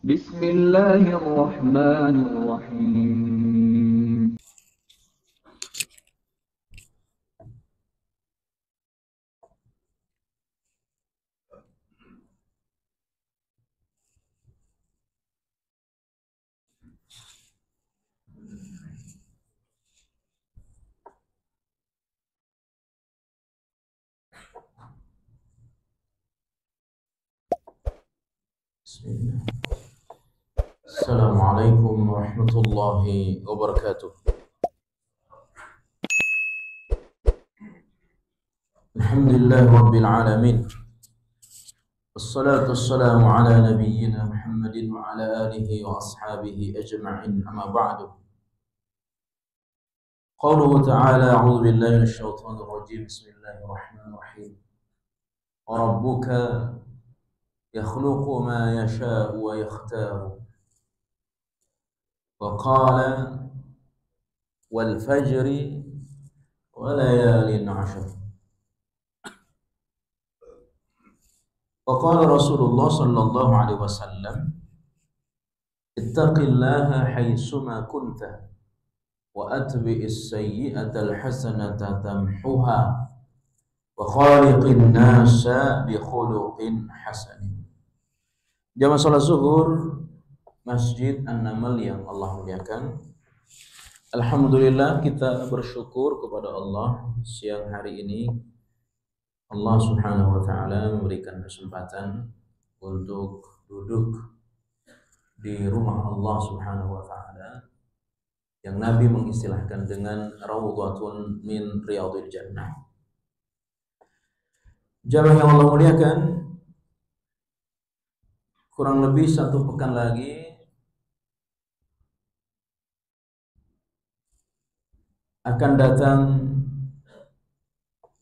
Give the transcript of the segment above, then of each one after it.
بسم الله الرحمن الرحيم Bismillah. Assalamualaikum warahmatullahi wabarakatuh. Alhamdulillah rabbil alamin. Wassalatu wassalamu ala nabiyyina Muhammadin wa ala alihi wa ashabihi ajma'in, amma ba'du. Qauluhu ta'ala, a'udzu billahi minasy syaithanir rajim. Bismillahirrahmanirrahim. Wa rabbuka yakhluqu ma yasha'u wa yakhtaru. Wa qala wal fajri wa layalin 'ashr. Wa qala Rasulullah sallallahu alaihi wasallam, ittaqillaha haitsuma kunta wa atbi'is sayyi'atal hasanata tamhuha wa khaliqin nasa bi khuluqin hasanin. Jamaah salat zuhur Masjid An-Naml yang Allah muliakan. Alhamdulillah, kita bersyukur kepada Allah siang hari ini Allah Subhanahu wa taala memberikan kesempatan untuk duduk di rumah Allah Subhanahu wa taala yang Nabi mengistilahkan dengan raudhatun min riyadhil jannah. Jamaah yang Allah muliakan, kurang lebih 1 pekan lagi akan datang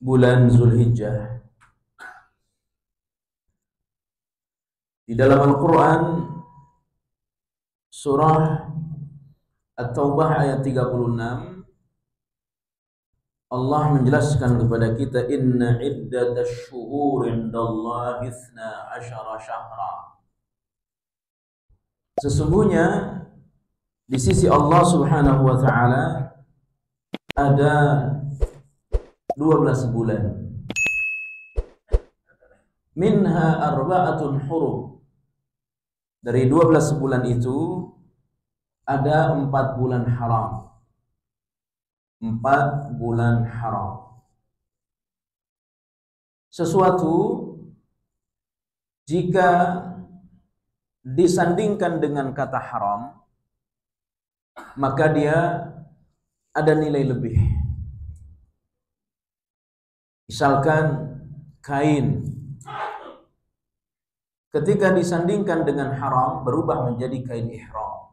bulan Zulhijjah. Di dalam Al-Quran surah At-Taubah ayat 36, Allah menjelaskan kepada kita, inna iddatash syuhur indallahi 12 syahra. Sesungguhnya di sisi Allah Subhanahu wa taala ada 12 bulan. Minha arba'atun hurum. Dari 12 bulan itu ada 4 bulan haram. 4 bulan haram. Sesuatu jika disandingkan dengan kata haram, maka dia ada nilai lebih. Misalkan kain, ketika disandingkan dengan haram berubah menjadi kain ihram.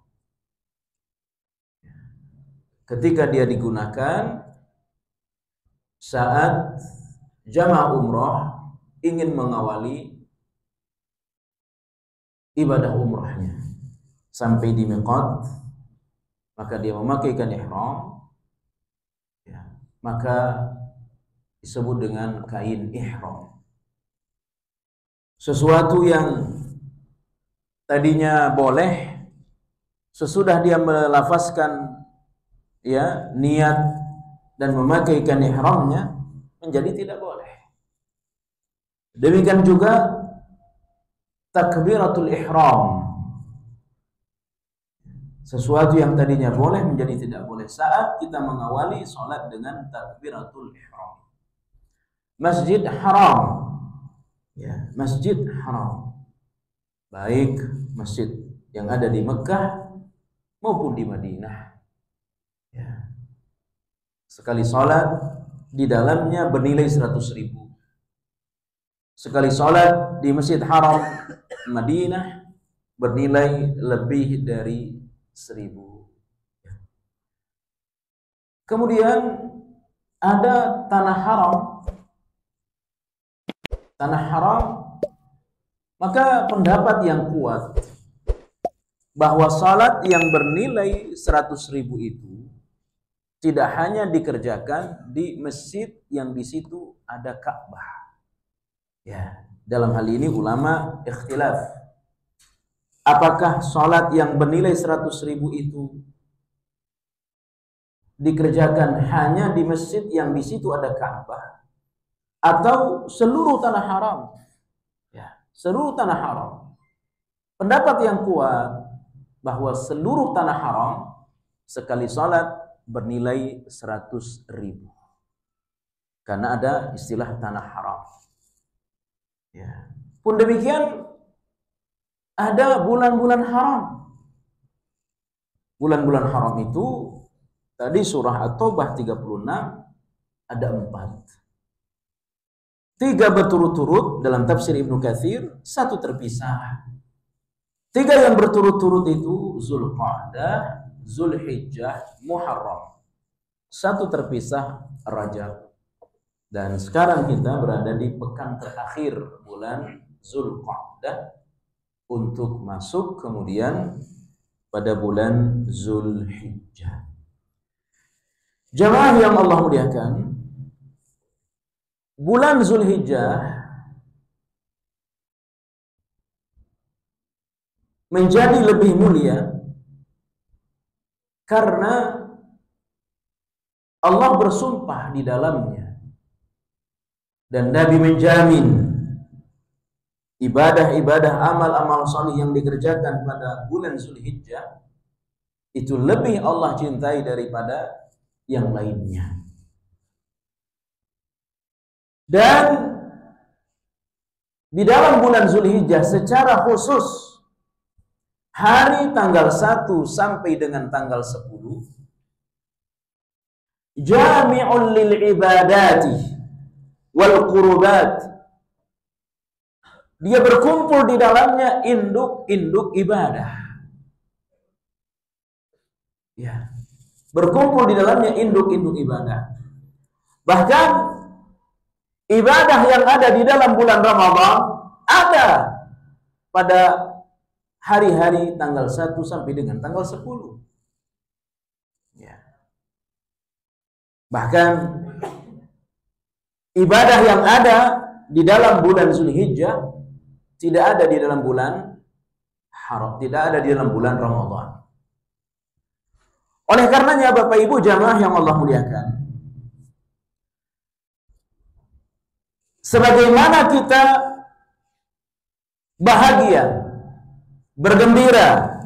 Ketika dia digunakan saat jamaah umrah ingin mengawali ibadah umrahnya sampai di miqat, maka dia memakai kain ihram, maka disebut dengan kain ihram. Sesuatu yang tadinya boleh, sesudah dia melafazkan niat dan memakai kain ihramnya, menjadi tidak boleh. Demikian juga takbiratul ihram. Sesuatu yang tadinya boleh menjadi tidak boleh saat kita mengawali sholat dengan takbiratul ihram. Masjid haram, masjid haram, baik masjid yang ada di Mekah maupun di Madinah. Sekali sholat di dalamnya bernilai 100.000. Sekali sholat di Masjid Haram Madinah bernilai lebih dari 1.000. Kemudian ada tanah haram. Tanah haram, maka pendapat yang kuat bahwa salat yang bernilai 100.000 itu tidak hanya dikerjakan di masjid yang di situ ada Ka'bah. Dalam hal ini ulama ikhtilaf. Apakah sholat yang bernilai 100.000 itu dikerjakan hanya di masjid yang di situ ada Ka'bah, atau seluruh tanah haram? Ya, seluruh tanah haram. Pendapat yang kuat bahwa seluruh tanah haram sekali sholat bernilai 100.000. Karena ada istilah tanah haram. Ya. Pun demikian ada bulan-bulan haram. Bulan-bulan haram itu tadi surah At-Taubah 36 ada 4. 3 berturut-turut dalam tafsir Ibnu Katsir, 1 terpisah. 3 yang berturut-turut itu Zulqa'dah, Zulhijjah, Muharram. 1 terpisah Rajab. Dan sekarang kita berada di pekan terakhir bulan Zulqa'dah untuk masuk kemudian pada bulan Zulhijjah. Jamaah yang Allah muliakan, bulan Zulhijjah menjadi lebih mulia karena Allah bersumpah di dalamnya dan Nabi menjamin ibadah-ibadah, amal-amal salih yang dikerjakan pada bulan Zulhijjah itu lebih Allah cintai daripada yang lainnya. Dan di dalam bulan Zulhijjah secara khusus hari tanggal 1 sampai dengan tanggal 10 jami'un lil ibadati wal qurubat. Dia berkumpul di dalamnya induk-induk ibadah. Ya. Berkumpul di dalamnya induk-induk ibadah. Bahkan ibadah yang ada di dalam bulan Ramadan ada pada hari-hari tanggal 1 sampai dengan tanggal 10. Ya. Bahkan ibadah yang ada di dalam bulan Zulhijjah tidak ada di dalam bulan haram, tidak ada di dalam bulan Ramadan. Oleh karenanya Bapak Ibu jamaah yang Allah muliakan, sebagaimana kita bahagia, bergembira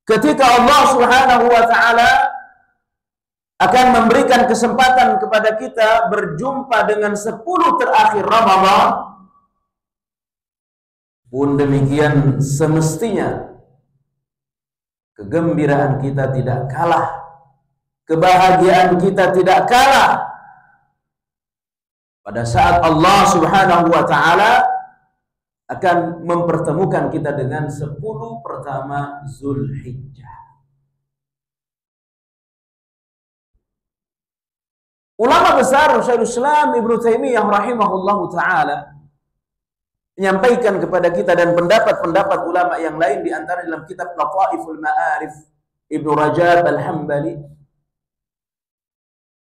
ketika Allah Subhanahu wa taala akan memberikan kesempatan kepada kita berjumpa dengan 10 terakhir Ramadan, pun demikian semestinya kegembiraan kita tidak kalah, kebahagiaan kita tidak kalah pada saat Allah Subhanahu wa taala akan mempertemukan kita dengan 10 pertama Zulhijjah. Ulama besar Syekhul Islam Ibnu Taimiyah rahimahullahu taala menyampaikan kepada kita dan pendapat-pendapat ulama yang lain di antara dalam kitab Lataiful Ma'arif Ibnu Rajab Al-Hambali,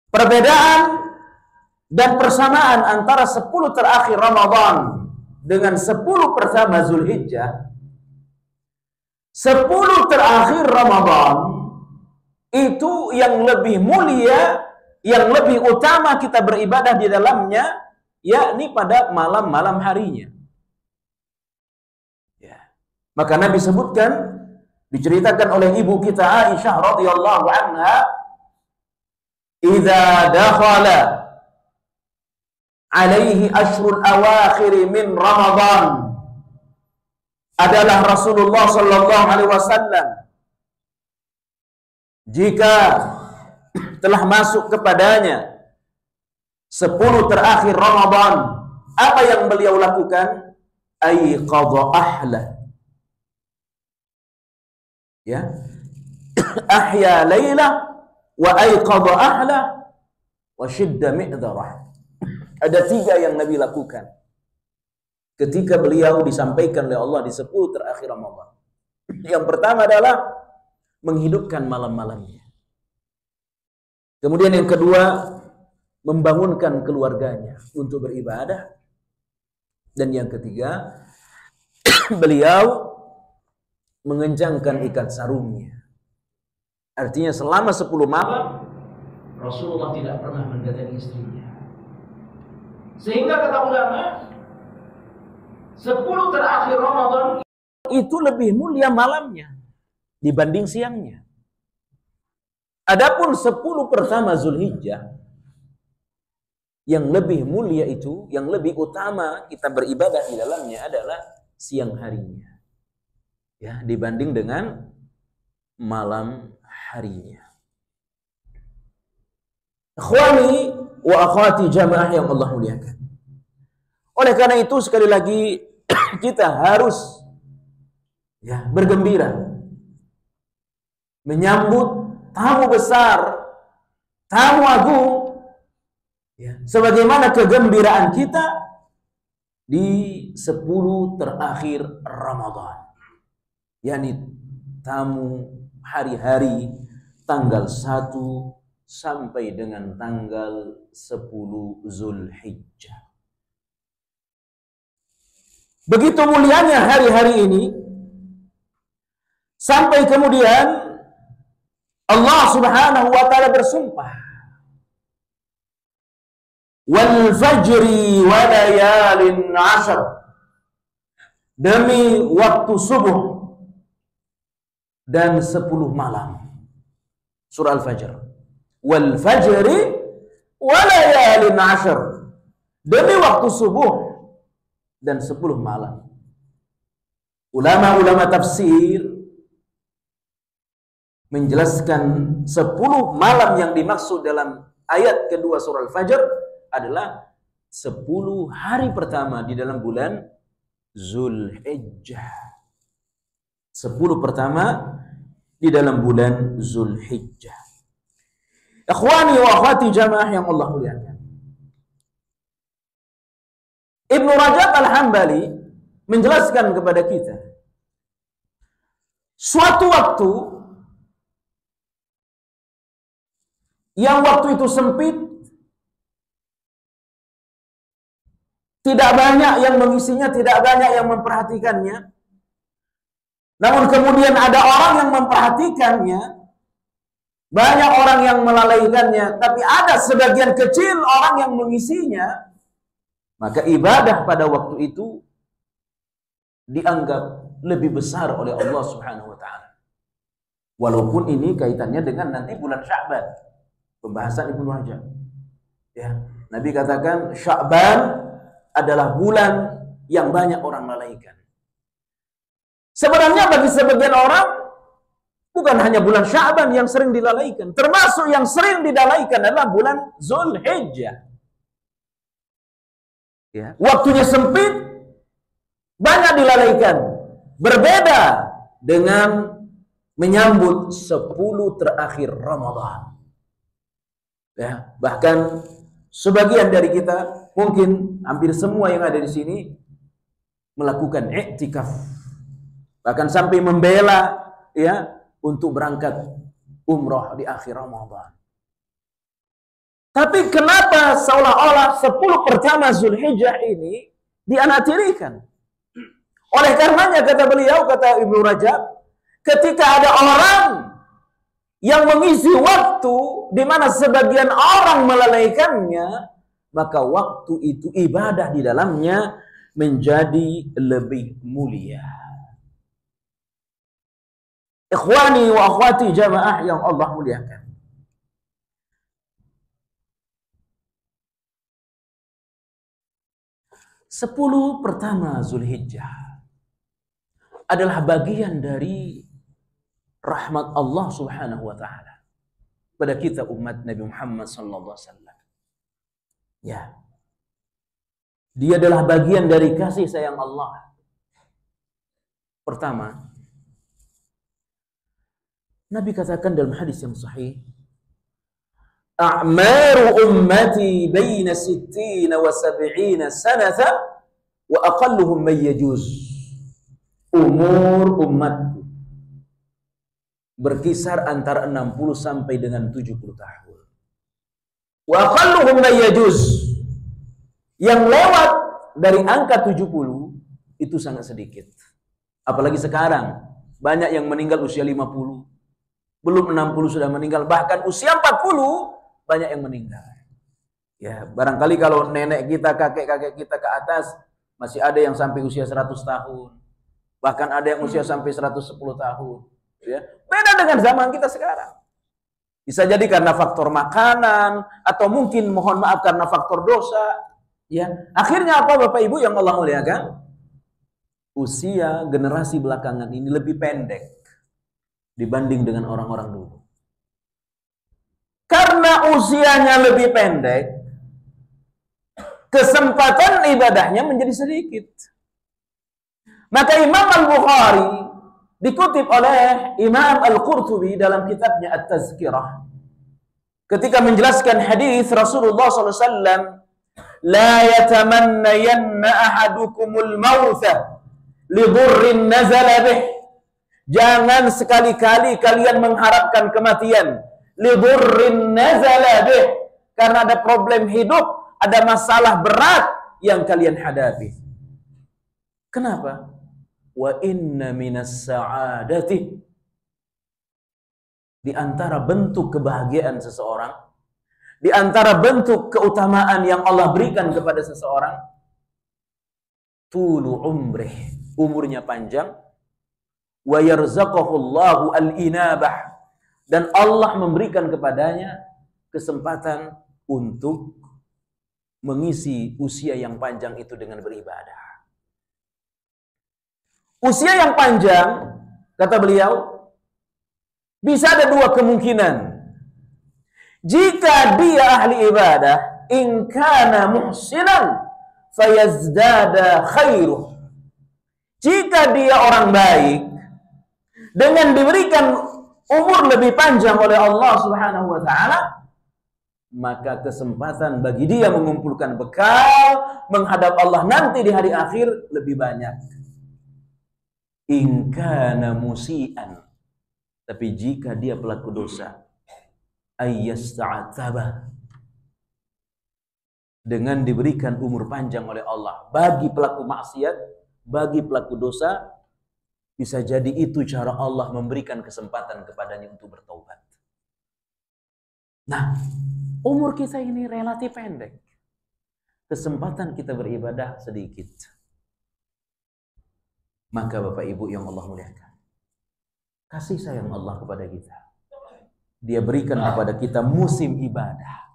perbedaan dan persamaan antara 10 terakhir Ramadan dengan 10 pertama Zulhijjah. 10 terakhir Ramadan itu yang lebih mulia, yang lebih utama kita beribadah di dalamnya, yakni pada malam-malam harinya. Maka Nabi sebutkan, diceritakan oleh ibu kita Aisyah radhiyallahu anha, "Idza dakhala alaihi ashrul awakhir min Ramadan." Adalah Rasulullah sallallahu alaihi wasallam jika telah masuk kepadanya 10 terakhir Ramadan, apa yang beliau lakukan? Aiqadha ahla. Ya, ahya layla wa aiqadha ahla wa shidda mi'dharah. Ada 3 yang Nabi lakukan ketika beliau disampaikan oleh Allah di 10 terakhir Ramadan. Yang pertama adalah menghidupkan malam-malamnya. Kemudian yang kedua, membangunkan keluarganya untuk beribadah. Dan yang ketiga, beliau mengencangkan ikat sarungnya. Artinya selama 10 malam Rasulullah tidak pernah mendatangi istrinya. Sehingga kata ulama, 10 terakhir Ramadan itu lebih mulia malamnya dibanding siangnya. Adapun 10 pertama Zulhijjah, yang lebih mulia itu, yang lebih utama kita beribadah di dalamnya adalah siang harinya, ya, dibanding dengan malam harinya. Ikhwani wa akhwati jamaah yang Allah muliakan. Oleh karena itu sekali lagi kita harus, ya, bergembira menyambut tamu besar, tamu agung, ya, sebagaimana kegembiraan kita di 10 terakhir Ramadan, yakni tamu hari-hari tanggal 1 sampai dengan tanggal 10 Zulhijjah. Begitu mulianya hari-hari ini, sampai kemudian Allah Subhanahu wa ta'ala bersumpah, wal fajri wa layalin 'ashr, demi waktu subuh dan 10 malam. Surah Al-Fajr. Wal fajri wa layalin 'ashr, demi waktu subuh dan 10 malam. Ulama-ulama tafsir menjelaskan 10 malam yang dimaksud dalam ayat kedua surah Al-Fajr adalah 10 hari pertama di dalam bulan Zulhijjah. 10 pertama di dalam bulan Zulhijjah. Ikhwani wa akhwati jamaah yang Allah muliakan. Ibnu Rajab Al-Hambali menjelaskan kepada kita, suatu waktu yang waktu itu sempit, tidak banyak yang mengisinya, tidak banyak yang memperhatikannya. Namun kemudian ada orang yang memperhatikannya, banyak orang yang melalaikannya, tapi ada sebagian kecil orang yang mengisinya. Maka ibadah pada waktu itu dianggap lebih besar oleh Allah Subhanahu wa ta'ala. Walaupun ini kaitannya dengan nanti bulan Sya'ban, pembahasan Ibnu Rajab. Ya, Nabi katakan Sya'ban adalah bulan yang banyak orang lalaikan. Sebenarnya bagi sebagian orang bukan hanya bulan Sya'ban yang sering dilalaikan, termasuk yang sering dilalaikan adalah bulan Zulhijjah. Ya, waktunya sempit, banyak dilalaikan. Berbeda dengan menyambut 10 terakhir Ramadan. Ya, bahkan sebagian dari kita, mungkin hampir semua yang ada di sini melakukan i'tikaf, bahkan sampai membela, ya, untuk berangkat umrah di akhir Ramadan. Tapi kenapa seolah-olah 10 pertama Zulhijjah ini dianaktirikan? Oleh karenanya kata beliau, kata Ibnu Rajab, ketika ada orang yang mengisi waktu di mana sebagian orang melalaikannya, maka waktu itu ibadah di dalamnya menjadi lebih mulia. Ikhwani wa akhwati jamaah yang Allah muliakan. Sepuluh pertama Zulhijjah adalah bagian dari rahmat Allah Subhanahu wa ta'ala pada kita umat Nabi Muhammad sallallahu alaihi wasallam. Ya. Dia adalah bagian dari kasih sayang Allah. Pertama, Nabi katakan dalam hadis yang sahih, a'maru ummati baina 60 wa 70 sanata wa aqalluhum man yajuz. Umur umatku berkisar antara 60 sampai dengan 70 tahun. Wa aqalluhum man yajuz. Yang lewat dari angka 70 itu sangat sedikit. Apalagi sekarang Banyak yang meninggal usia 50. Belum 60 sudah meninggal. Bahkan usia 40 banyak yang meninggal. Ya, barangkali kalau nenek kita, kakek-kakek kita ke atas, masih ada yang sampai usia 100 tahun. Bahkan ada yang usia sampai 110 tahun. Ya. Beda dengan zaman kita sekarang. Bisa jadi karena faktor makanan, atau mungkin mohon maaf karena faktor dosa. Ya. Akhirnya apa Bapak Ibu yang Allah muliakan? Usia generasi belakangan ini lebih pendek dibanding dengan orang-orang dulu. Karena usianya lebih pendek, kesempatan ibadahnya menjadi sedikit. Maka Imam Al-Bukhari dikutip oleh Imam Al-Qurtubi dalam kitabnya At-Tazkirah. Ketika menjelaskan hadis Rasulullah SAW, "La yatamannayanna ahadukumul mawtha lidurrin nazala bih." Jangan sekali-kali kalian mengharapkan kematian. Lidurrin nazala bih. Karena ada problem hidup, ada masalah berat yang kalian hadapi. Kenapa? Wa inna minas sa'adati. Di antara bentuk kebahagiaan seseorang, di antara bentuk keutamaan yang Allah berikan kepada seseorang, tulu umrih, umurnya panjang, wa yarzaqahullahu al-inabah, dan Allah memberikan kepadanya kesempatan untuk mengisi usia yang panjang itu dengan beribadah. Usia yang panjang, kata beliau, bisa ada dua kemungkinan. Jika dia ahli ibadah, in kana muhsinan fayazdada khairuh. Jika dia orang baik, dengan diberikan umur lebih panjang oleh Allah Subhanahu wa taala, maka kesempatan bagi dia mengumpulkan bekal menghadap Allah nanti di hari akhir lebih banyak. In kana musian. Tapi jika dia pelaku dosa, ayyasta'ataba, dengan diberikan umur panjang oleh Allah bagi pelaku maksiat, bagi pelaku dosa, bisa jadi itu cara Allah memberikan kesempatan kepadanya untuk bertaubat. Nah, umur kita ini relatif pendek. Kesempatan kita beribadah sedikit. Maka Bapak Ibu yang Allah muliakan, kasih sayang Allah kepada kita. Dia berikan kepada kita musim ibadah.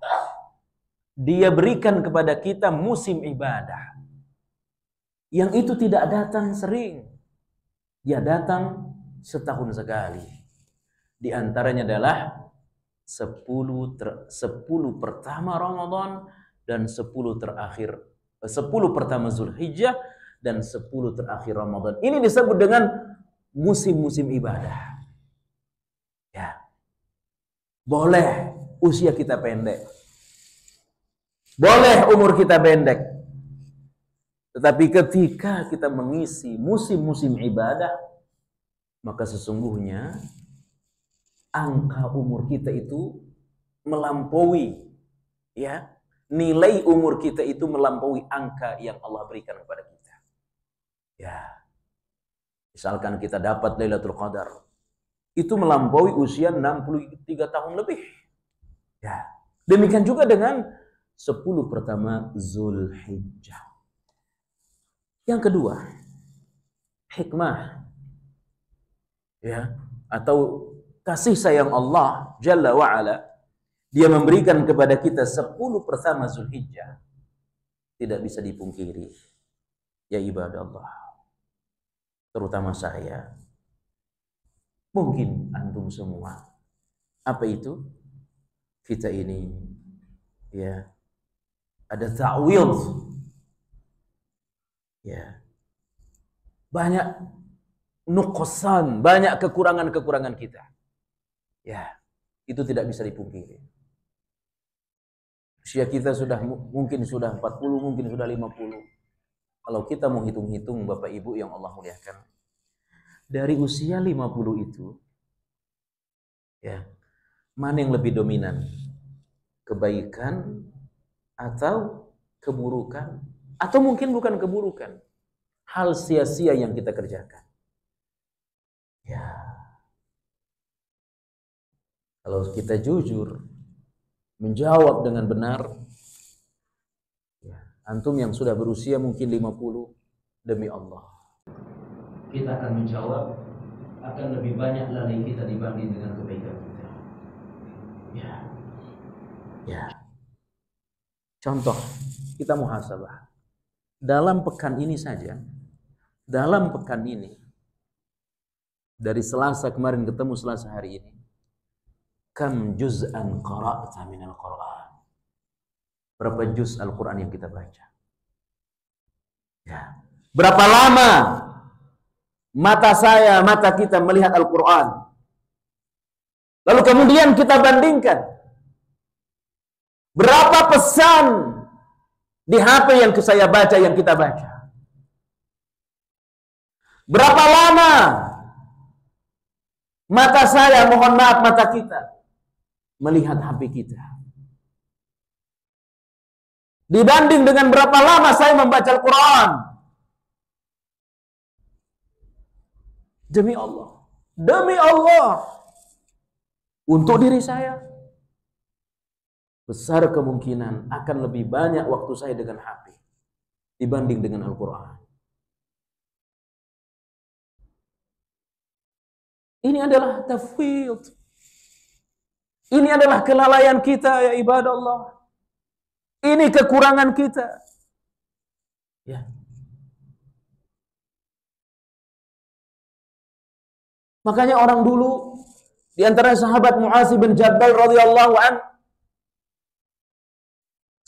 Dia berikan kepada kita musim ibadah. Yang itu tidak datang sering. Dia datang setahun sekali. Di antaranya adalah 10 pertama Ramadan dan 10 pertama Zulhijjah dan 10 terakhir Ramadan. Ini disebut dengan musim-musim ibadah. Ya. Boleh usia kita pendek. Boleh umur kita pendek. Tetapi ketika kita mengisi musim-musim ibadah, maka sesungguhnya angka umur kita itu melampaui, ya, nilai umur kita itu melampaui angka yang Allah berikan kepada kita. Ya, misalkan kita dapat Lailatul Qadar, itu melampaui usia 63 tahun lebih. Ya, demikian juga dengan 10 pertama Zulhijjah. Yang kedua, hikmah, ya, atau kasih sayang Allah Jalla wa'ala. Dia memberikan kepada kita 10 pertama Zulhijjah. Tidak bisa dipungkiri, ya ibadah Allah, terutama saya, mungkin antum semua. Apa itu? Kita ini, ya, ada ta'widh. Ya, banyak nuqsan, banyak kekurangan-kekurangan kita. Ya, itu tidak bisa dipungkiri. Usia kita mungkin sudah 40, mungkin sudah 50. Kalau kita mau hitung-hitung Bapak Ibu yang Allah muliakan, dari usia 50 itu, ya, mana yang lebih dominan? Kebaikan atau keburukan? Atau mungkin bukan keburukan, hal sia-sia yang kita kerjakan. Ya, Kalau kita jujur menjawab dengan benar, ya, antum yang sudah berusia mungkin 50, demi Allah, kita akan menjawab akan lebih banyak lalai kita dibanding dengan kebaikan kita. Ya. Ya. Contoh, kita muhasabah. Dalam pekan ini saja, dalam pekan ini, dari Selasa kemarin ketemu Selasa hari ini, kam juz'an qara'ta minal Qur'an? Berapa juz Al-Quran yang kita baca? Ya. Berapa lama mata saya, mata kita melihat Al-Quran? Lalu kemudian kita bandingkan. Berapa pesan di HP yang saya baca, yang kita baca? Berapa lama mata saya, mohon maaf, mata kita melihat HP kita? Dibanding dengan berapa lama saya membaca Al-Quran? Demi Allah, untuk diri saya, besar kemungkinan akan lebih banyak waktu saya dengan HP dibanding dengan Al-Quran. Ini adalah tafwid. Ini adalah kelalaian kita, ya ibadah Allah. Ini kekurangan kita. Ya. Makanya orang dulu, di antara sahabat Mu'adz bin Jabal radhiyallahu an,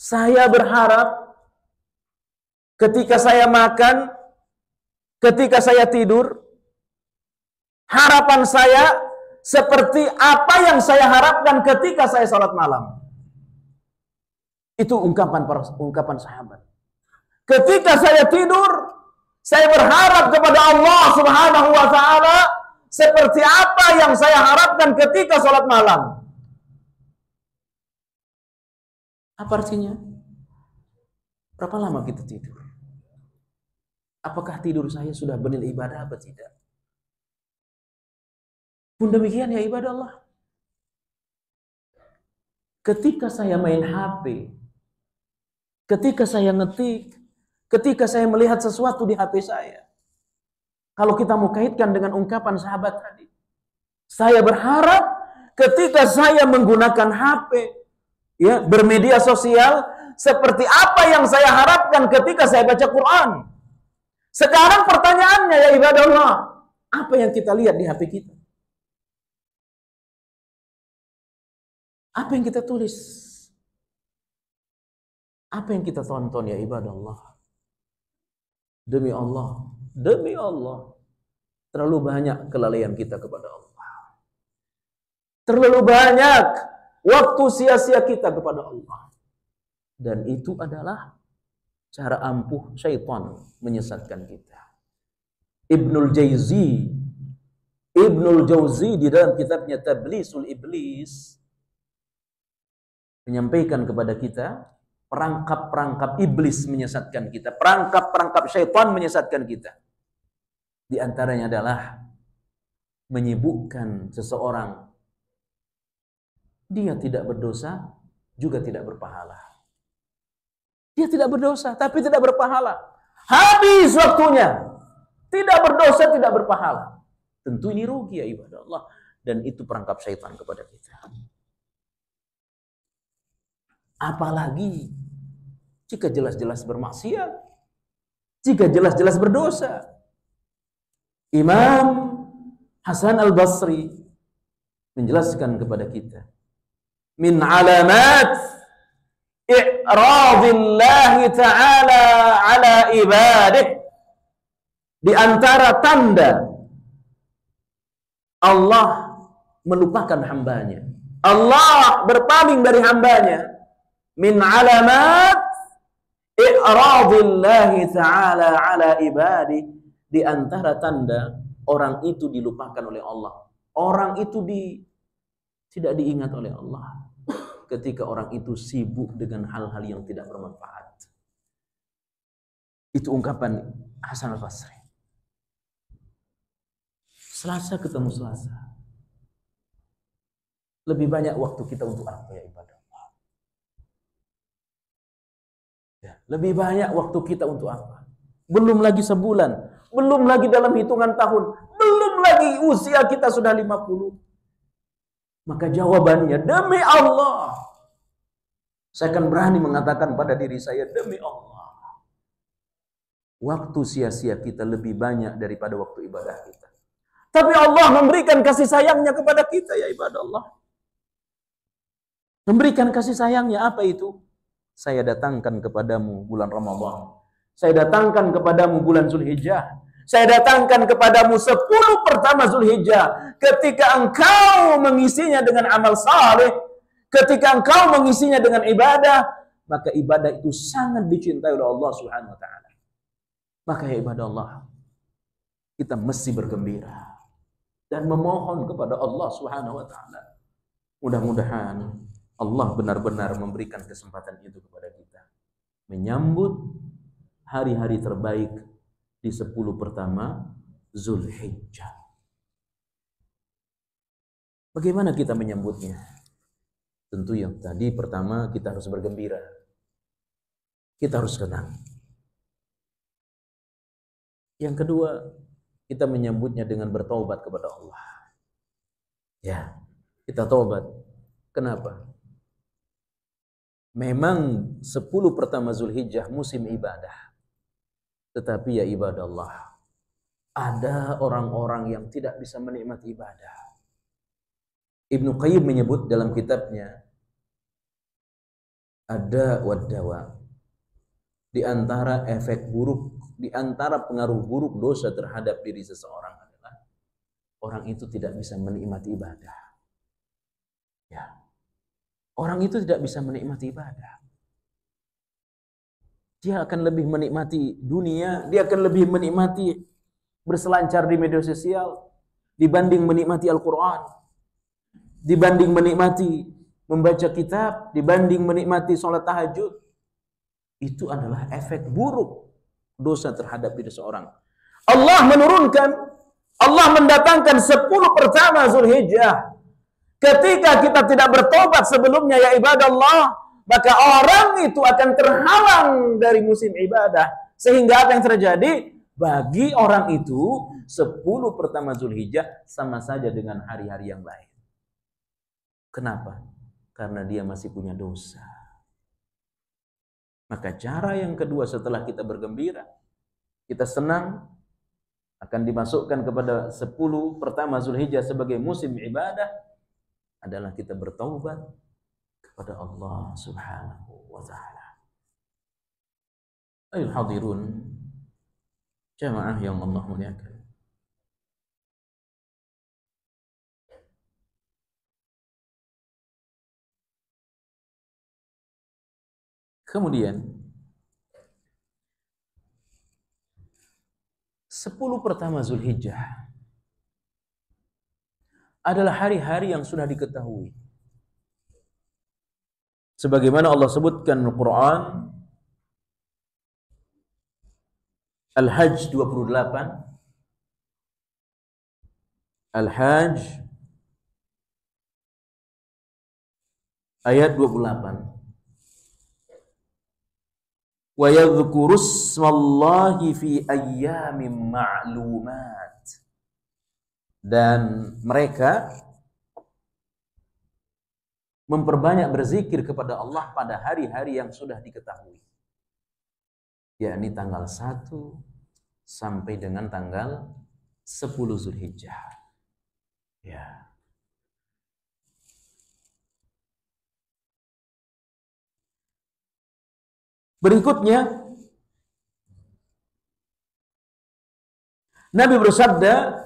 saya berharap ketika saya makan, ketika saya tidur, harapan saya seperti apa yang saya harapkan ketika saya salat malam. Itu ungkapan sahabat. Ketika saya tidur, saya berharap kepada Allah Subhanahu wa taala seperti apa yang saya harapkan ketika salat malam. Apa artinya? Berapa lama kita tidur? Apakah tidur saya sudah benil ibadah atau tidak? Pun demikian ya ibadah Allah. Ketika saya main HP, ketika saya ngetik, ketika saya melihat sesuatu di HP saya, kalau kita mau kaitkan dengan ungkapan sahabat tadi, saya berharap ketika saya menggunakan HP, ya, bermedia sosial, seperti apa yang saya harapkan ketika saya baca Quran. Sekarang pertanyaannya ya ibadah Allah, apa yang kita lihat di HP kita? Apa yang kita tulis? Apa yang kita tonton ya ibadah Allah? Demi Allah, terlalu banyak kelalaian kita kepada Allah. Terlalu banyak waktu sia-sia kita kepada Allah. Dan itu adalah cara ampuh syaitan menyesatkan kita. Ibnul Jauzi di dalam kitabnya Tablisul Iblis menyampaikan kepada kita perangkap-perangkap iblis menyesatkan kita, perangkap-perangkap syaitan menyesatkan kita. Di antaranya adalah menyibukkan seseorang, dia tidak berdosa, juga tidak berpahala. Dia tidak berdosa, tapi tidak berpahala. Habis waktunya. Tidak berdosa, tidak berpahala. Tentu ini rugi ya ibadah Allah. Dan itu perangkap syaitan kepada kita. Apalagi jika jelas-jelas bermaksiat, jika jelas-jelas berdosa. Imam Hasan Al-Basri menjelaskan kepada kita, min alamat i'radillahi ta'ala ala ibadih, di antara tanda Allah melupakan hambanya, Allah berpaling dari hambanya, min alamat i'radillahi ta'ala ala ibadih, di antara tanda orang itu dilupakan oleh Allah, orang itu tidak diingat oleh Allah ketika orang itu sibuk dengan hal-hal yang tidak bermanfaat. Itu ungkapan Hasan Al-Basri. Selasa ketemu Selasa. Lebih banyak waktu kita untuk apa ya ibadah Allah? Ya, lebih banyak waktu kita untuk apa? Belum lagi sebulan, belum lagi dalam hitungan tahun, belum lagi usia kita sudah 50. Maka jawabannya, demi Allah, saya akan berani mengatakan pada diri saya, demi Allah, waktu sia-sia kita lebih banyak daripada waktu ibadah kita. Tapi Allah memberikan kasih sayangnya kepada kita ya ibadah Allah. Memberikan kasih sayangnya apa itu? Saya datangkan kepadamu bulan Ramadan. Saya datangkan kepadamu bulan Zulhijjah. Saya datangkan kepadamu 10 pertama Zulhijjah. Ketika engkau mengisinya dengan amal saleh, ketika engkau mengisinya dengan ibadah, maka ibadah itu sangat dicintai oleh Allah Subhanahu wa taala. Maka ya ibadah Allah, kita mesti bergembira dan memohon kepada Allah Subhanahu wa taala. Mudah-mudahan Allah benar-benar memberikan kesempatan itu kepada kita. Menyambut hari-hari terbaik di 10 pertama Zulhijjah. Bagaimana kita menyambutnya? Tentu yang tadi pertama kita harus bergembira. Kita harus senang. Yang kedua, kita menyambutnya dengan bertaubat kepada Allah. Ya, kita taubat. Kenapa? Memang 10 pertama Zulhijjah musim ibadah. Tetapi ya ibadah Allah, ada orang-orang yang tidak bisa menikmati ibadah. Ibnu Qayyim menyebut dalam kitabnya, ada wadawa, di antara efek buruk, di antara pengaruh buruk dosa terhadap diri seseorang adalah orang itu tidak bisa menikmati ibadah. Ya. Orang itu tidak bisa menikmati ibadah. Dia akan lebih menikmati dunia, dia akan lebih menikmati berselancar di media sosial dibanding menikmati Al-Quran, dibanding menikmati membaca kitab, dibanding menikmati sholat tahajud. Itu adalah efek buruk dosa terhadap diri seorang. Allah menurunkan, Allah mendatangkan 10 pertama Zulhijjah. Ketika kita tidak bertobat sebelumnya ya ibadah Allah, maka orang itu akan terhalang dari musim ibadah. Sehingga apa yang terjadi? Bagi orang itu 10 pertama Zulhijjah sama saja dengan hari-hari yang lain. Kenapa? Karena dia masih punya dosa. Maka cara yang kedua setelah kita bergembira, kita senang, akan dimasukkan kepada 10 pertama Zulhijjah sebagai musim ibadah, adalah kita bertaubat kepada Allah Subhanahu wa taala. Ayuhal hadirun, jamaah yang Allah muliakan. Kemudian 10 pertama Zulhijjah adalah hari-hari yang sudah diketahui. Sebagaimana Allah sebutkan Al-Quran, Al-Hajj 28, Al-Hajj ayat 28. Wa yadhkuru ismallahi fi ayyamin ma'lumat. Dan mereka memperbanyak berzikir kepada Allah pada hari-hari yang sudah diketahui, yakni tanggal 1 sampai dengan tanggal 10 Zulhijjah. Ya. Berikutnya Nabi bersabda,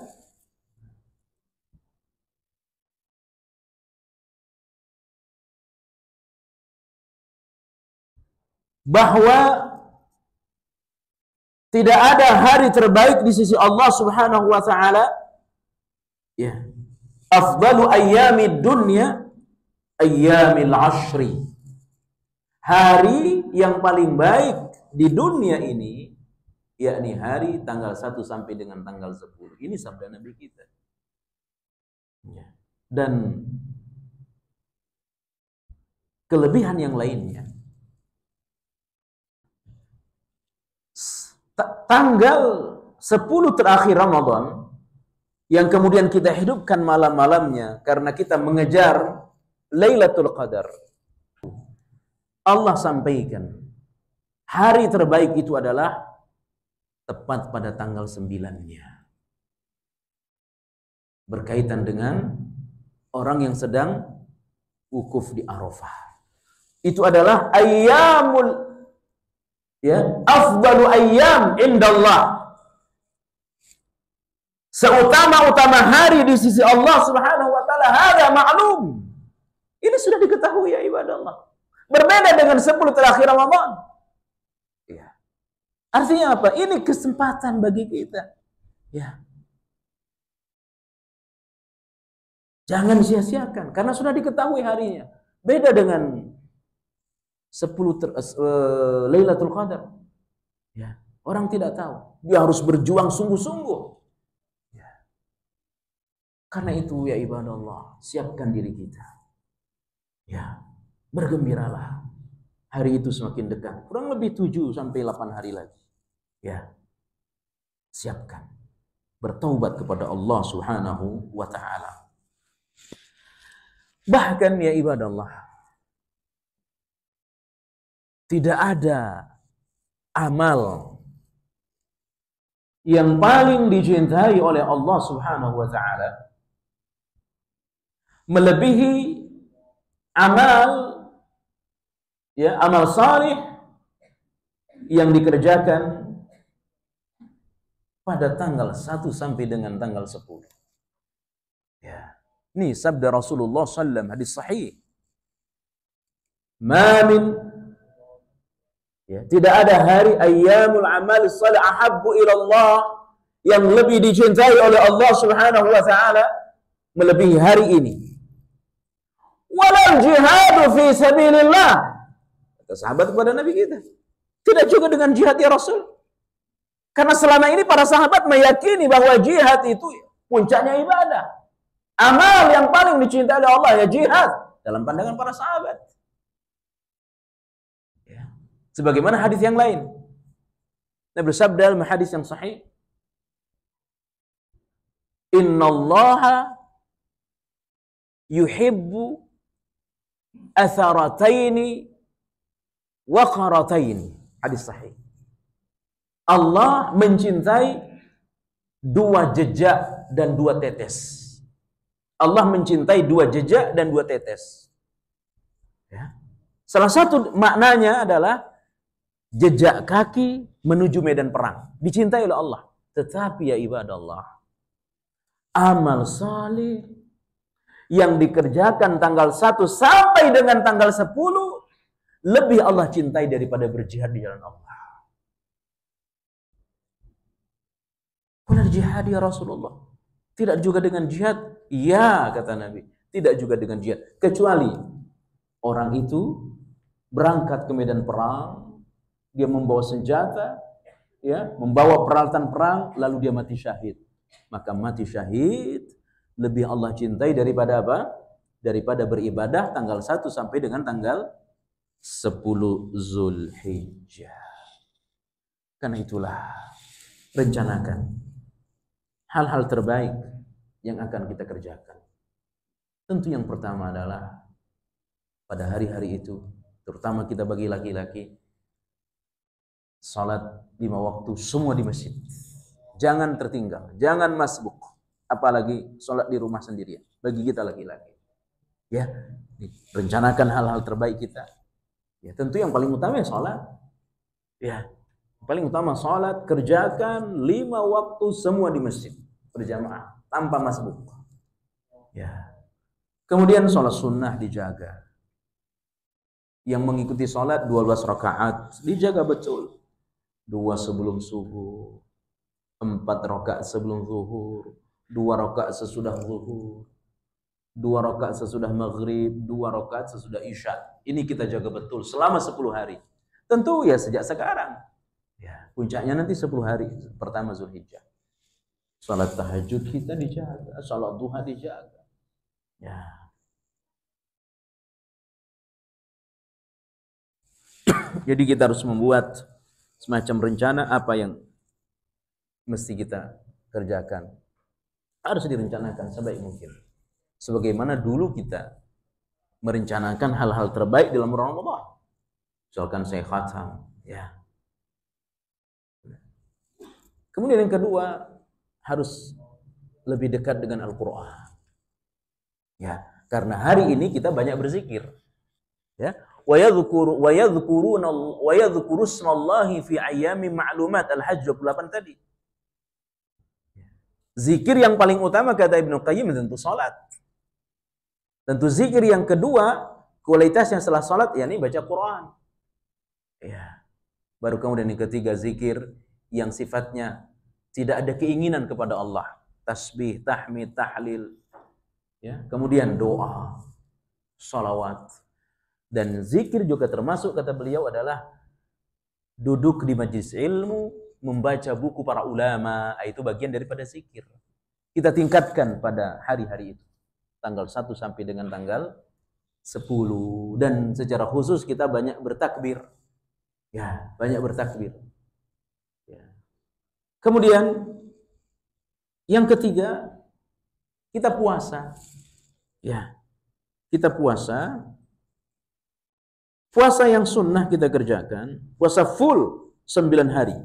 bahwa tidak ada hari terbaik di sisi Allah Subhanahu wa taala, ya, afdalu ayyamid dunya ayyamil ashri. Hari yang paling baik di dunia ini yakni hari tanggal 1 sampai dengan tanggal 10. Ini sabda Nabi kita. Ya. Dan kelebihan yang lainnya. Tanggal 10 terakhir Ramadan yang kemudian kita hidupkan malam-malamnya karena kita mengejar Lailatul Qadar. Allah sampaikan hari terbaik itu adalah tepat pada tanggal 9-nya. Berkaitan dengan orang yang sedang wukuf di Arafah. Itu adalah afdalu ayyam indallah. Seutama-utama hari di sisi Allah Subhanahu wa taala, hada ma'lum. Ini sudah diketahui ya ibadah Allah. Berbeda dengan 10 terakhir Ramadan. Ya. Artinya apa? Ini kesempatan bagi kita. Ya. Jangan sia-siakan karena sudah diketahui harinya. Beda dengan 10 Lailatul Qadar. Ya. Orang tidak tahu. Dia harus berjuang sungguh-sungguh. Karena itu ya ibadah Allah, siapkan diri kita. Ya, bergembiralah. Hari itu semakin dekat. Kurang lebih 7 sampai 8 hari lagi. Ya. Siapkan. Bertaubat kepada Allah Subhanahu wa taala. Bahkan ya ibadah Allah, tidak ada amal yang paling dicintai oleh Allah Subhanahu wa taala melebihi amal salih yang dikerjakan pada tanggal 1 sampai dengan tanggal 10. Ya. Ini sabda Rasulullah sallallahu hadis sahih. Tidak ada hari ayyamul amal salih ahabbu ila Allah yang lebih dicintai oleh Allah Subhanahu wa taala melebihi hari ini. Walal jihadu fi sabilillah. Kata sahabat kepada Nabi kita. Tidak juga dengan jihad ya Rasul. Karena selama ini para sahabat meyakini bahwa jihad itu puncaknya ibadah. Amal yang paling dicintai oleh Allah ya jihad. Dalam pandangan para sahabat. Ya. Sebagaimana hadis yang lain. Nabi bersabda dalam hadis yang sahih. Innallaha yuhibbu atharataini waqarataini. Hadis sahih. Allah mencintai 2 jejak dan 2 tetes. Allah mencintai 2 jejak dan 2 tetes. Ya. Salah satu maknanya adalah jejak kaki menuju medan perang. Dicintai oleh Allah. Tetapi ya ibadah Allah, amal salih yang dikerjakan tanggal 1 sampai dengan tanggal 10 lebih Allah cintai daripada berjihad di jalan Allah. Benar jihad ya Rasulullah. Tidak juga dengan jihad? Ya, kata Nabi. Tidak juga dengan jihad. Kecuali orang itu berangkat ke medan perang, dia membawa senjata, ya, membawa peralatan perang, lalu dia mati syahid. Maka mati syahid lebih Allah cintai daripada apa? Daripada beribadah tanggal 1 sampai dengan tanggal 10 Zulhijjah. Karena itulah rencanakan hal-hal terbaik yang akan kita kerjakan. Tentu yang pertama adalah pada hari-hari itu, terutama kita bagi laki-laki, salat 5 waktu semua di masjid. Jangan tertinggal, jangan masbuk. Apalagi sholat di rumah sendirian. Bagi kita laki-laki. Ya, rencanakan hal-hal terbaik kita. Ya, tentu yang paling utama ya sholat. Ya, paling utama sholat. Kerjakan 5 waktu semua di masjid berjamaah tanpa masbuk. Ya. Kemudian sholat sunnah dijaga. Yang mengikuti sholat 12 rakaat dijaga betul. 2 sebelum subuh, 4 rakaat sebelum zuhur, 2 rakaat sesudah zuhur, 2 rakaat sesudah maghrib, 2 rakaat sesudah isya. Ini kita jaga betul selama 10 hari. Tentu ya sejak sekarang. Ya, puncaknya nanti 10 hari pertama Zulhijjah. Salat tahajud kita dijaga, salat duha dijaga. Ya. Jadi kita harus membuat semacam rencana apa yang mesti kita kerjakan. Harus direncanakan sebaik mungkin. Sebagaimana dulu kita merencanakan hal-hal terbaik dalam Ramadan. Misalkan saya khatam, ya. Kemudian yang kedua, harus lebih dekat dengan Al-Qur'an. Ya, karena hari ini kita banyak berzikir. Ya, wa yadhkuru smallahi fi ayyamin ma'lumat, Al-Hajj 28 tadi. Zikir yang paling utama kata Ibnu Qayyim tentu salat. Tentu zikir yang kedua, kualitasnya setelah salat yakni baca Quran. Ya. Baru kemudian yang ketiga zikir yang sifatnya tidak ada keinginan kepada Allah, tasbih, tahmid, tahlil. Ya, kemudian doa, salawat. Dan zikir juga termasuk kata beliau adalah duduk di majlis ilmu, membaca buku para ulama, itu bagian daripada zikir. Kita tingkatkan pada hari-hari itu. Tanggal 1 sampai dengan tanggal 10. Dan secara khusus kita banyak bertakbir. Ya, banyak bertakbir. Ya. Kemudian yang ketiga, kita puasa. Ya. Kita puasa. Puasa yang sunnah kita kerjakan, puasa full 9 hari.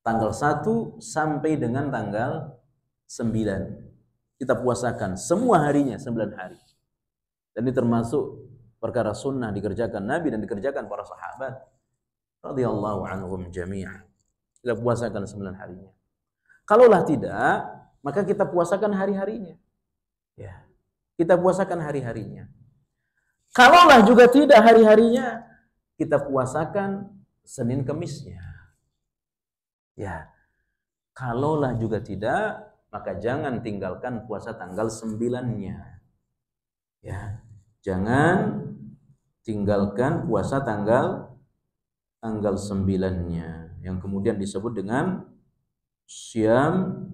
Tanggal 1 sampai dengan tanggal 9. Kita puasakan semua harinya 9 hari. Dan ini termasuk perkara sunnah dikerjakan Nabi dan dikerjakan para sahabat radhiyallahu anhum jami'an. Kita puasakan 9 harinya. Kalaulah tidak, maka kita puasakan hari-harinya. Ya. Kita puasakan hari-harinya. Kalaulah juga tidak hari-harinya, kita puasakan Senin Kemisnya. Ya. Kalaulah juga tidak, maka jangan tinggalkan puasa tanggal 9-nya. Ya. Jangan tinggalkan puasa tanggal 9-nya, yang kemudian disebut dengan Syam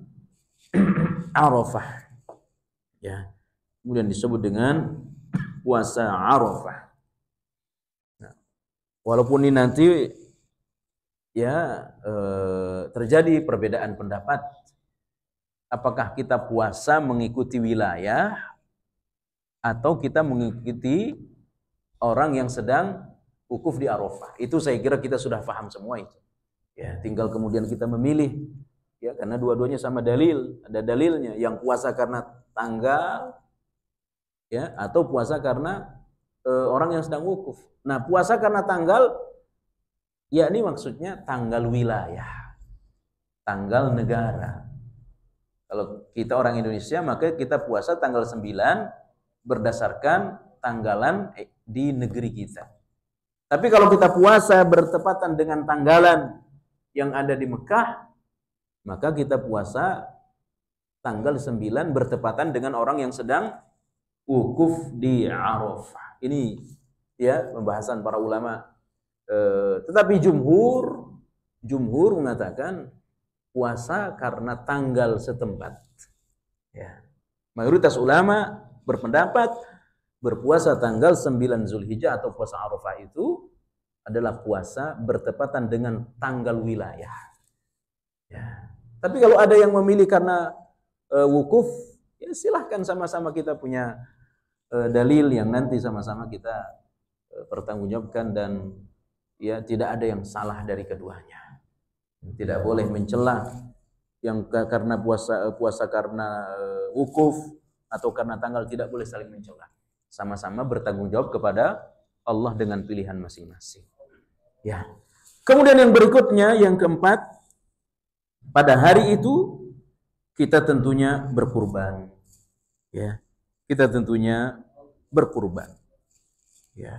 Arafah. Ya. Kemudian disebut dengan puasa Arafah. Nah, walaupun ini nanti ya terjadi perbedaan pendapat, apakah kita puasa mengikuti wilayah atau kita mengikuti orang yang sedang wukuf di Arafah. Itu saya kira kita sudah paham semua itu. Ya, tinggal kemudian kita memilih, ya, karena dua-duanya sama dalil, ada dalilnya. Yang puasa karena tanggal, ya, atau puasa karena orang yang sedang wukuf. Nah, puasa karena tanggal, ya ini maksudnya tanggal wilayah, tanggal negara. Kalau kita orang Indonesia, maka kita puasa tanggal 9 berdasarkan tanggalan di negeri kita. Tapi kalau kita puasa bertepatan dengan tanggalan yang ada di Mekah, maka kita puasa tanggal 9 bertepatan dengan orang yang sedang wukuf di Arafah. Ini ya pembahasan para ulama. Tetapi jumhur mengatakan puasa karena tanggal setempat. Ya. Mayoritas ulama berpendapat berpuasa tanggal 9 Zulhijjah atau puasa Arafah itu adalah puasa bertepatan dengan tanggal wilayah. Ya. Tapi kalau ada yang memilih karena wukuf, ya silahkan, sama-sama kita punya dalil yang nanti sama-sama kita pertanggungjawabkan, dan ya tidak ada yang salah dari keduanya. Tidak boleh mencela yang karena puasa karena wukuf atau karena tanggal, tidak boleh saling mencela. Sama-sama bertanggung jawab kepada Allah dengan pilihan masing-masing. Ya. Kemudian yang berikutnya, yang keempat, pada hari itu kita tentunya berkurban. Ya. Kita tentunya berkurban. Ya.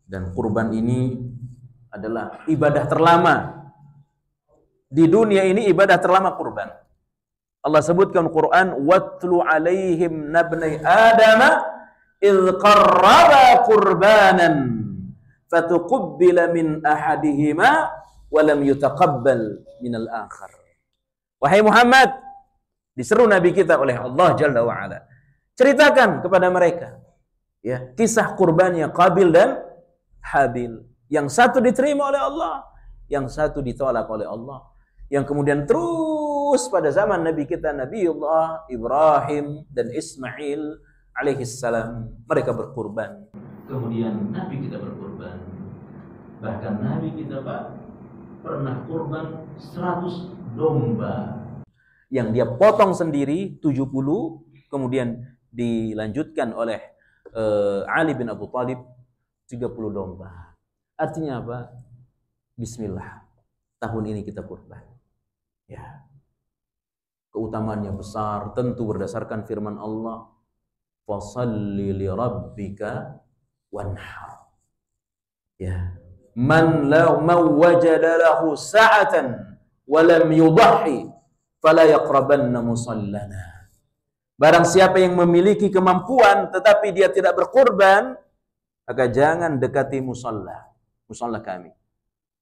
Dan kurban ini adalah ibadah terlama. Di dunia ini ibadah terlama kurban. Allah sebutkan Quran, watlu alaihim nabnai adama idh qarraba qurbanan fatuqabbala min ahadihima wa lam yutaqabbal min al-akhar. Wahai Muhammad, diseru Nabi kita oleh Allah Jalla wa Ala, ceritakan kepada mereka ya kisah kurbannya Qabil dan Habil. Yang satu diterima oleh Allah, yang satu ditolak oleh Allah. Yang kemudian terus pada zaman Nabi kita Nabiullah Ibrahim dan Ismail alaihissalam, mereka berkurban. Kemudian Nabi kita berkurban. Bahkan Nabi kita pernah kurban 100 domba yang dia potong sendiri 70, kemudian dilanjutkan oleh Ali bin Abu Thalib 30 domba. Artinya apa? Bismillah, tahun ini kita kurban. Ya. Keutamaannya besar, tentu berdasarkan firman Allah, fasalli li rabbika wanhar. Ya. Man wajada lahu sa'atan wa lam yudhi fala yaqrabanna musallana. Barang siapa yang memiliki kemampuan tetapi dia tidak berkurban, maka jangan dekati musalla kami.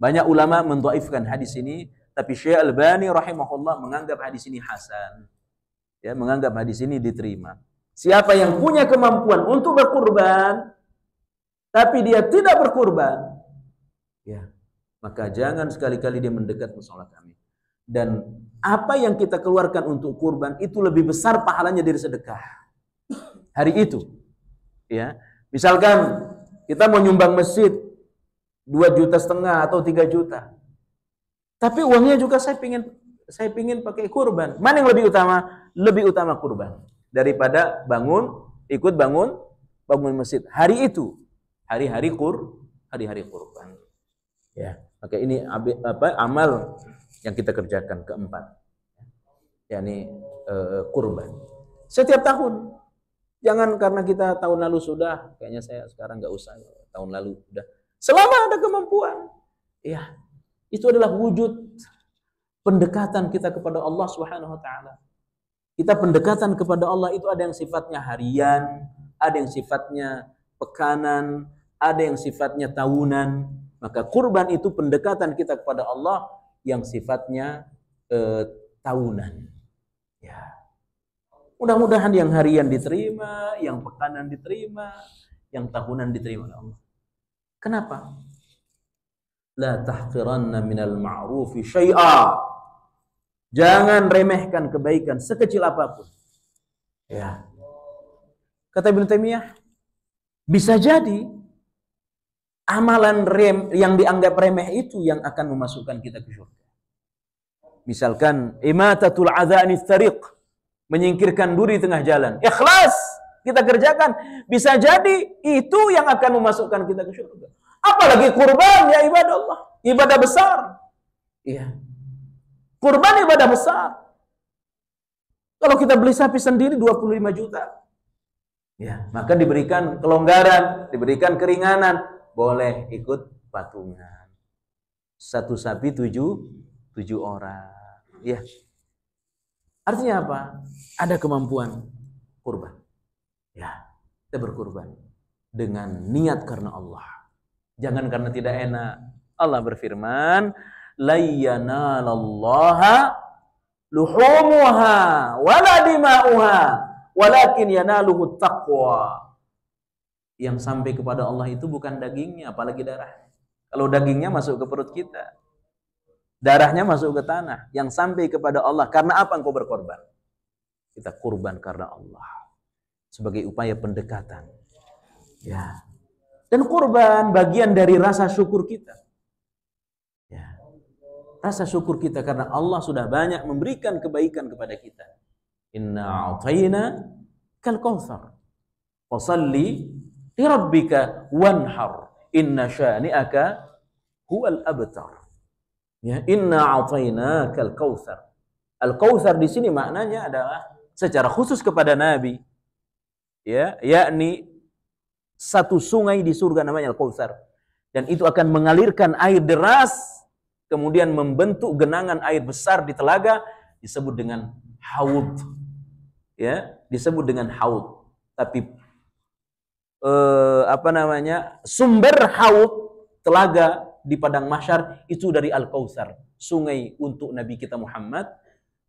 Banyak ulama mendhaifkan hadis ini, tapi Syekh Albani rahimahullah menganggap hadis ini hasan. Ya, menganggap hadis ini diterima. Siapa yang punya kemampuan untuk berkurban tapi dia tidak berkurban, ya, maka jangan sekali-kali dia mendekat musalla kami. Dan apa yang kita keluarkan untuk kurban itu lebih besar pahalanya dari sedekah hari itu. Ya, misalkan kita mau nyumbang masjid 2,5 juta atau 3 juta, tapi uangnya juga saya pingin pakai kurban. Mana yang lebih utama? Lebih utama kurban daripada ikut bangun masjid hari itu, hari-hari kurban. Ya, maka ini amal yang kita kerjakan keempat, yakni kurban setiap tahun. Jangan karena kita tahun lalu sudah, kayaknya saya sekarang nggak usah, tahun lalu sudah. Selama ada kemampuan, ya, itu adalah wujud pendekatan kita kepada Allah Subhanahu wa taala. Kita pendekatan kepada Allah itu ada yang sifatnya harian, ada yang sifatnya pekanan, ada yang sifatnya tahunan. Maka kurban itu pendekatan kita kepada Allah yang sifatnya tahunan. Ya. Mudah-mudahan yang harian diterima, yang pekanan diterima, yang tahunan diterima oleh Allah. Kenapa? La tahqiranna minal ma'rufi syai'a. Jangan remehkan kebaikan sekecil apapun. Ya. Kata Ibnu Taimiyah, bisa jadi amalan yang dianggap remeh itu yang akan memasukkan kita ke surga. Misalkan imatatul adhani tariq, menyingkirkan duri tengah jalan. Ikhlas kita kerjakan, bisa jadi itu yang akan memasukkan kita ke surga. Apalagi kurban, ya ibadah Allah, ibadah besar. Iya. Kurban ibadah besar. Kalau kita beli sapi sendiri 25 juta. Ya, maka diberikan kelonggaran, diberikan keringanan, boleh ikut patungan. Satu sapi 7 orang. Ya. Artinya apa? Ada kemampuan kurban. Ya, kita berkurban dengan niat karena Allah. Jangan karena tidak enak. Allah berfirman, la yanalallaha luhumuha wala dima'uha walakin yanaluhu taqwa. Yang sampai kepada Allah itu bukan dagingnya, apalagi darahnya. Kalau dagingnya masuk ke perut kita, darahnya masuk ke tanah. Yang sampai kepada Allah, karena apa engkau berkorban? Kita kurban karena Allah, sebagai upaya pendekatan. Ya. Dan kurban bagian dari rasa syukur kita. Ya. Rasa syukur kita karena Allah sudah banyak memberikan kebaikan kepada kita. Inna a'tayna kal kautsar. Fasalli li rabbika wanhar. Inna syani'aka huwal abtar. Ya, inna a'tayna kal kautsar. Al-kautsar di sini maknanya adalah secara khusus kepada Nabi. Ya, yakni satu sungai di surga namanya Al-Kautsar, dan itu akan mengalirkan air deras kemudian membentuk genangan air besar di telaga, disebut dengan haud. Ya, disebut dengan haud. Tapi sumber haud telaga di padang mahsyar itu dari Al-Kautsar, sungai untuk Nabi kita Muhammad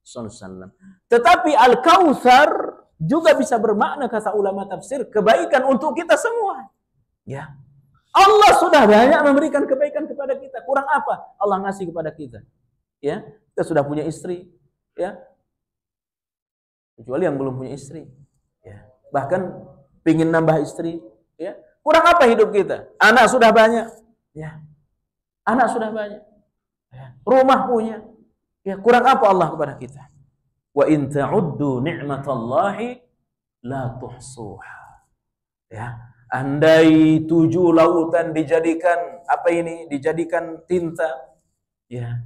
SAW. Tetapi Al-Kautsar juga bisa bermakna, kata ulama tafsir, kebaikan untuk kita semua. Ya. Allah sudah banyak memberikan kebaikan kepada kita. Kurang apa Allah ngasih kepada kita? Ya, kita sudah punya istri, ya. Kecuali yang belum punya istri, ya. Bahkan pingin nambah istri, ya. Kurang apa hidup kita? Anak sudah banyak, ya. Anak sudah banyak, ya. Rumah punya, ya. Kurang apa Allah kepada kita? Wa in ta'uddu ni'matallahi la tuhsuha. Ya. Andai 7 lautan dijadikan dijadikan tinta, ya.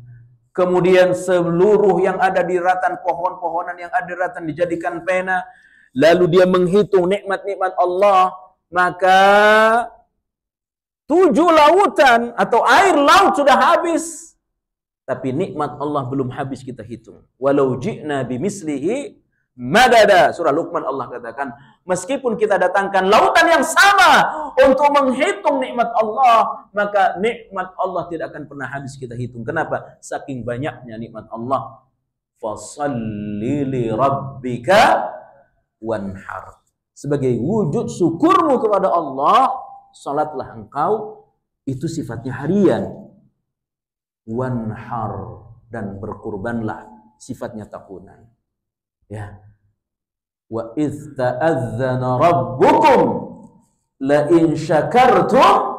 Kemudian seluruh yang ada di daratan pohon-pohonan yang ada di daratan dijadikan pena, lalu dia menghitung nikmat-nikmat Allah, maka 7 lautan atau air laut sudah habis, tapi nikmat Allah belum habis kita hitung. Walau ji'na bimislihi madada. Surah Luqman Allah katakan, meskipun kita datangkan lautan yang sama untuk menghitung nikmat Allah, maka nikmat Allah tidak akan pernah habis kita hitung. Kenapa? Saking banyaknya nikmat Allah. Fasalli li rabbika wanhar. Sebagai wujud syukurmu kepada Allah, salatlah engkau. Itu sifatnya harian. Wanhar, dan berkurbanlah, sifatnya tahunan. Ya. Wa idz ta'adzana rabbukum la in syakartum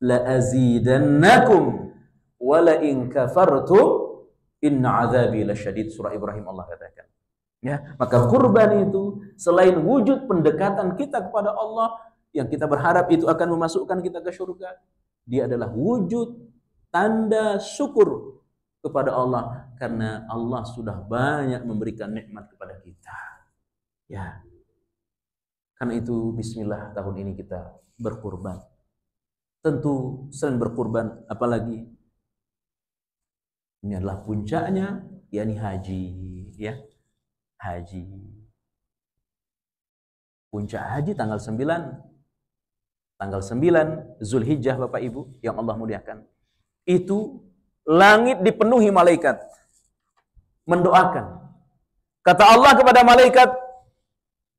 la azidannakum wa la in kafartum inna azabi lasyadid. Surah Ibrahim Allah katakan. Ya, maka kurban itu selain wujud pendekatan kita kepada Allah yang kita berharap itu akan memasukkan kita ke surga, dia adalah wujud tanda syukur kepada Allah karena Allah sudah banyak memberikan nikmat kepada kita. Ya. Karena itu bismillah tahun ini kita berkurban. Tentu selain berkurban apalagi ini adalah puncaknya, yakni haji, ya. Haji. Puncak haji tanggal 9. Tanggal 9 Zulhijjah Bapak Ibu yang Allah muliakan. Itu langit dipenuhi malaikat mendoakan. Kata Allah kepada malaikat,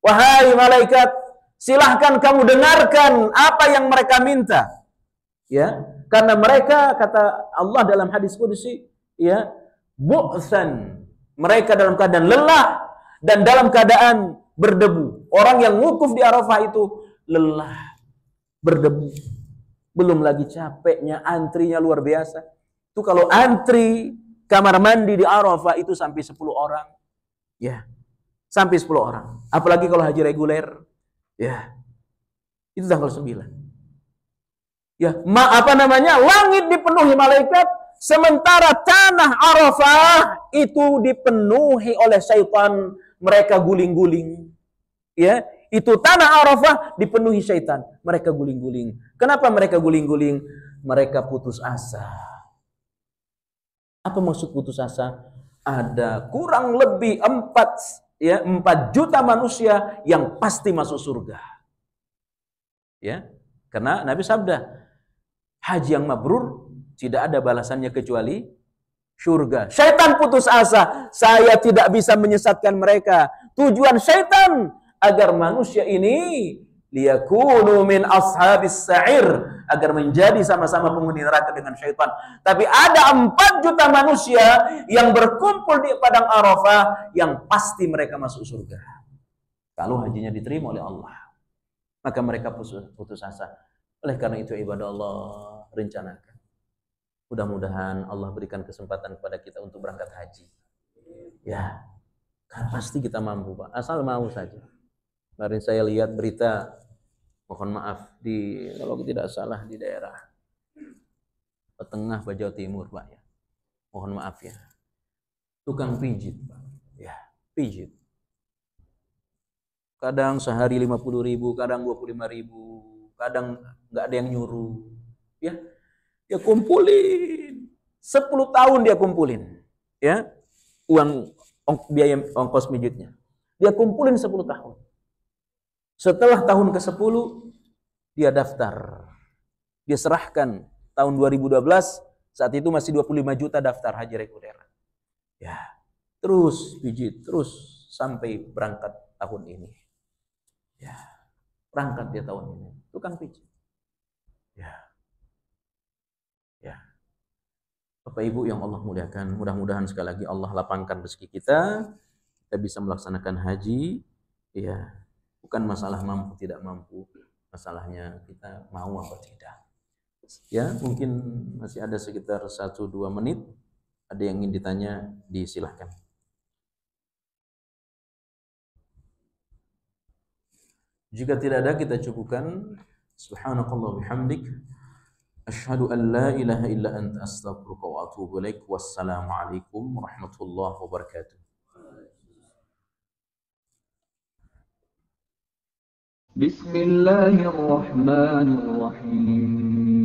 wahai malaikat, silahkan kamu dengarkan apa yang mereka minta. Ya, karena mereka, kata Allah dalam hadis qudsi, ya, bu'san, mereka dalam keadaan lelah dan dalam keadaan berdebu. Orang yang wukuf di Arafah itu lelah, berdebu. Belum lagi capeknya, antrinya luar biasa. Itu kalau antri kamar mandi di Arafah itu sampai 10 orang. Ya. Sampai 10 orang. Apalagi kalau haji reguler. Ya. Itu tanggal 9. Ya, langit dipenuhi malaikat, sementara tanah Arafah itu dipenuhi oleh syaitan, mereka guling-guling. Ya, itu tanah Arafah dipenuhi syaitan, mereka guling-guling. Kenapa mereka guling-guling? Mereka putus asa. Apa maksud putus asa? Ada kurang lebih 4 juta manusia yang pasti masuk surga. Ya, karena Nabi sabda, haji yang mabrur tidak ada balasannya kecuali surga. Syaitan putus asa, saya tidak bisa menyesatkan mereka. Tujuan syaitan agar manusia ini liyakunu min ashabis sa'ir, agar menjadi sama-sama penghuni neraka dengan syaitan. Tapi ada 4 juta manusia yang berkumpul di padang Arafah yang pasti mereka masuk surga kalau hajinya diterima oleh Allah. Maka mereka putus asa. Oleh karena itu ibadah Allah, rencanakan. Mudah-mudahan Allah berikan kesempatan kepada kita untuk berangkat haji. Ya, kan pasti kita mampu, Pak. Asal mau saja. Kemarin saya lihat berita, mohon maaf, kalau tidak salah di daerah Tengah Jawa Timur, Pak, ya. Mohon maaf ya. Tukang pijit, Pak. Ya, pijit. Kadang sehari 50.000, kadang 25.000, kadang nggak ada yang nyuruh. Ya, dia kumpulin 10 tahun dia kumpulin, ya, uang biaya ongkos pijitnya. Dia kumpulin 10 tahun. Setelah tahun ke-10 dia daftar. Dia serahkan tahun 2012, saat itu masih 25 juta daftar haji reguler. Ya, terus pijit, terus sampai berangkat tahun ini. Ya, berangkat dia tahun ini. Tukang pijit. Ya, ya. Bapak Ibu yang Allah muliakan, mudah-mudahan sekali lagi Allah lapangkan rezeki kita bisa melaksanakan haji. Ya, bukan masalah mampu tidak mampu, masalahnya kita mau apa tidak. Ya, mungkin masih ada sekitar 1-2 menit. Ada yang ingin ditanya, disilahkan. Jika tidak ada, kita cukupkan. Subhanakallah bihamdik. Asyhadu an la ilaha illa anta astaghfiruka wa atubu ilaik. Wassalamualaikum warahmatullahi wabarakatuh. بسم الله الرحمن الرحيم